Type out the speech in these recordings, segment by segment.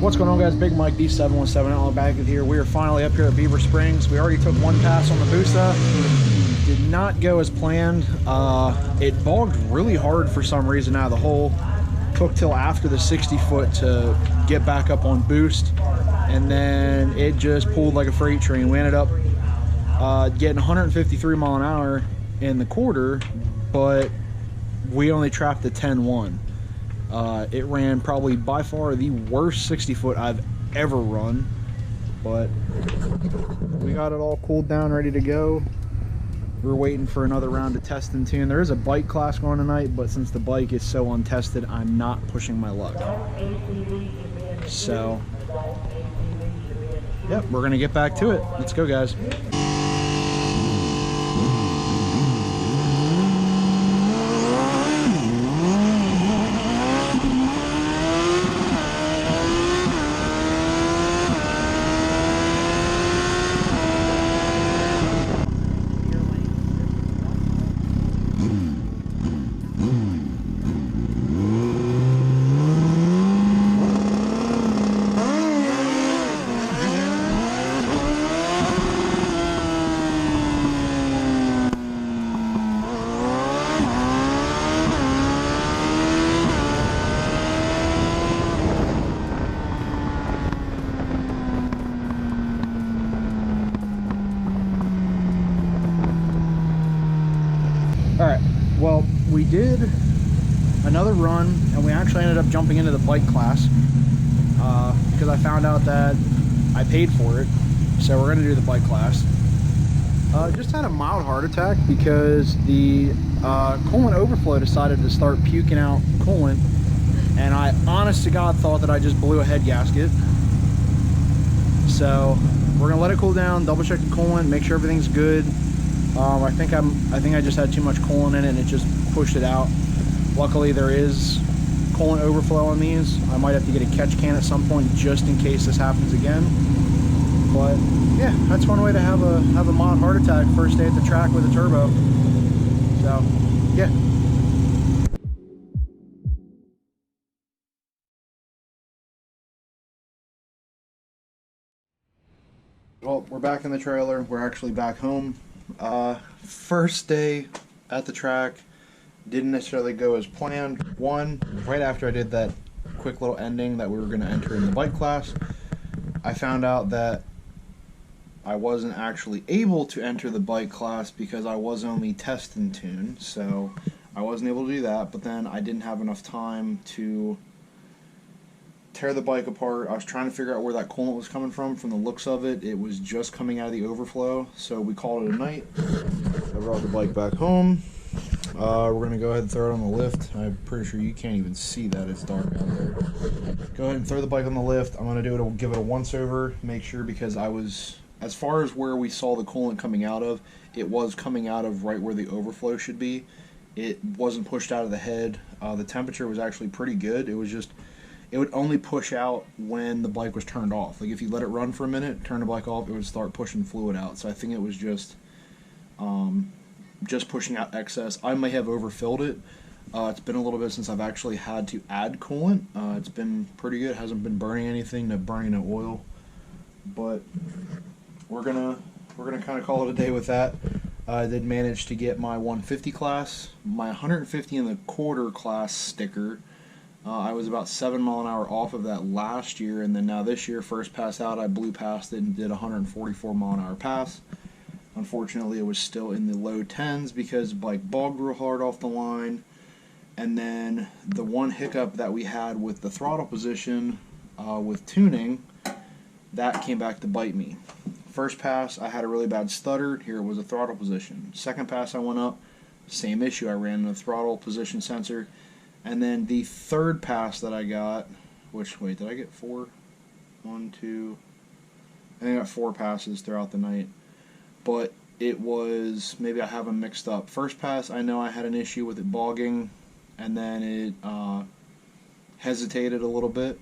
What's going on, guys? Big Mike D717 Outlaw back here. We are finally up here at Beaver Springs. We already took one pass on the Busa. Did not go as planned. It bogged really hard for some reason out of the hole. Took till after the 60 foot to get back up on boost, and then it just pulled like a freight train. We ended up getting 153 mile an hour in the quarter, but we only trapped the 10-1. It ran probably by far the worst 60 foot I've ever run, but we got it all cooled down, ready to go. We're waiting for another round of test and tune. There is a bike class going tonight, but since the bike is so untested, I'm not pushing my luck. So, yep, we're gonna get back to it. Let's go, guys. Alright, well, we did another run, and we actually ended up jumping into the bike class because I found out that I paid for it, so we're going to do the bike class. Just had a mild heart attack because the coolant overflow decided to start puking out coolant, and I honest to God thought that I just blew a head gasket. So we're going to let it cool down, double check the coolant, make sure everything's good. I think I just had too much coolant in it and it just pushed it out. Luckily there is coolant overflow on these. I might have to get a catch can at some point just in case this happens again. But yeah, that's one way to have a mild heart attack first day at the track with a turbo. So yeah. Well, we're back in the trailer. We're actually back home. First day at the track didn't necessarily go as planned. One, right after I did that quick little ending that we were going to enter in the bike class, I found out that I wasn't actually able to enter the bike class because I was only test and tune, so I wasn't able to do that. But then I didn't have enough time to tear the bike apart. I was trying to figure out where that coolant was coming from. From the looks of it, it was just coming out of the overflow, so we called it a night. I brought the bike back home. We're going to go ahead and throw it on the lift. I'm pretty sure you can't even see that, it's dark out there. Go ahead and throw the bike on the lift. I'm going to give it a once over, make sure, because I was, as far as where we saw the coolant coming out of, it was coming out of right where the overflow should be. It wasn't pushed out of the head. The temperature was actually pretty good. It was just, it would only push out when the bike was turned off. Like if you let it run for a minute, turn the bike off, it would start pushing fluid out. So I think it was just pushing out excess. I may have overfilled it. It's been a little bit since I've actually had to add coolant. It's been pretty good. It hasn't been burning anything, no burning no oil. But we're gonna kind of call it a day with that. I did manage to get my 150 class, my 150 in the quarter class sticker. I was about 7 mile an hour off of that last year, and then now this year, first pass out, I blew past it and did a 144 mile an hour pass. Unfortunately, it was still in the low 10s because the bike bogged real hard off the line. And then the one hiccup that we had with the throttle position with tuning, that came back to bite me. First pass, I had a really bad stutter. Here it was a throttle position. Second pass I went up, same issue. I ran the throttle position sensor. And then the third pass that I got, which, wait, did I get 4? 1, 2, I think I got 4 passes throughout the night. But it was, maybe I have them mixed up. First pass, I know I had an issue with it bogging, and then it hesitated a little bit.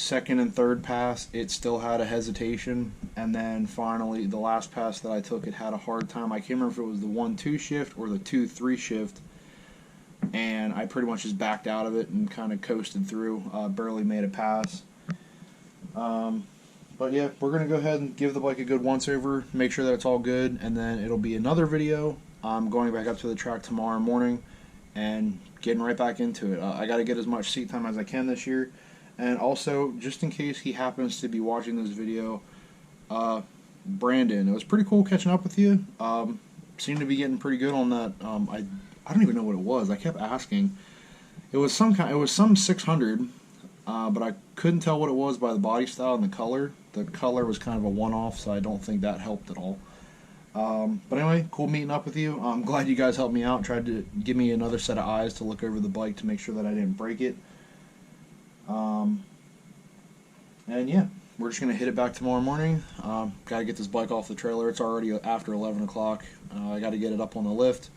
second and third pass, it still had a hesitation, and then finally the last pass that I took, it had a hard time. I can't remember if it was the 1-2 shift or the 2-3 shift, and I pretty much just backed out of it and kind of coasted through, barely made a pass. But yeah, we're going to go ahead and give the bike a good once-over, make sure that it's all good, and then it'll be another video. I'm going back up to the track tomorrow morning and getting right back into it. I got to get as much seat time as I can this year. And also, just in case he happens to be watching this video, Brandon, it was pretty cool catching up with you. Seemed to be getting pretty good on that. I don't even know what it was. I kept asking. It was some 600, but I couldn't tell what it was by the body style and the color. The color was kind of a one-off, so I don't think that helped at all. But anyway, cool meeting up with you. I'm glad you guys helped me out, tried to give me another set of eyes to look over the bike to make sure that I didn't break it. And yeah, we're just going to hit it back tomorrow morning. Got to get this bike off the trailer. It's already after 11 o'clock. I got to get it up on the lift,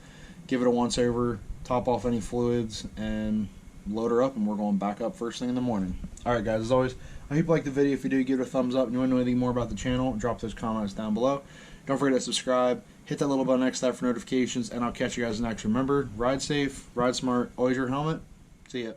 give it a once-over, top off any fluids, and load her up, and we're going back up first thing in the morning. Alright guys, as always, I hope you liked the video. If you do, give it a thumbs up. And you want to know anything more about the channel, drop those comments down below. Don't forget to subscribe, hit that little button next to that for notifications, and I'll catch you guys next. Remember, ride safe, ride smart, always your helmet. See ya.